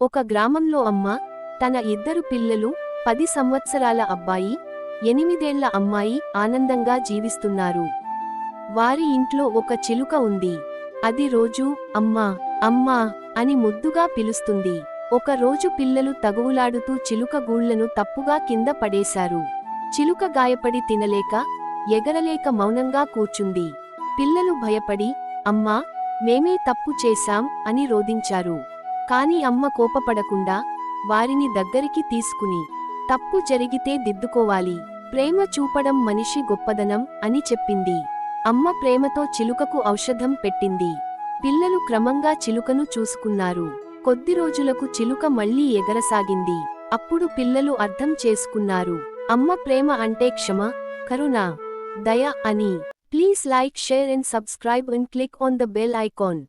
ఒక గ్రామంలో అమ్మ తన ఇద్దరు పిల్లలు 10 సంవత్సరాల అబ్బాయి 8 ఏళ్ల అమ్మాయి ఆనందంగా జీవిస్తున్నారు. వారి ఇంట్లో ఒక చిలుక ఉంది. అది రోజూ అమ్మా అమ్మా అని ముద్దుగా పిలుస్తుంది. ఒక రోజు పిల్లలు తగువులాడుతూ చిలుక గూళ్లను తప్పుగా కింద పడేశారు. చిలుక గాయపడి తినలేక ఎగరలేక మౌనంగా కూర్చుంది. పిల్లలు భయపడి అమ్మా మేమే తప్పు చేశాం అని రోదించారు. కాని అమ్మ కోపపడకుండా వారిని దగ్గరికి తీసుకుని తప్పు జరిగితే దిద్దుకోవాలి, ప్రేమ చూపడం మనిషి గొప్పదనం అని చెప్పింది. అమ్మ ప్రేమతో చిలుకకు ఔషధం పెట్టింది. పిల్లలు క్రమంగా చిలుకను చూసుకున్నారు. కొద్ది రోజులకు చిలుక మళ్లీ ఎగరసాగింది. అప్పుడు పిల్లలు అర్థం చేసుకున్నారు, అమ్మ ప్రేమ అంటే క్షమ, కరుణ, దయ అని. Please like, share and subscribe and click on the bell icon.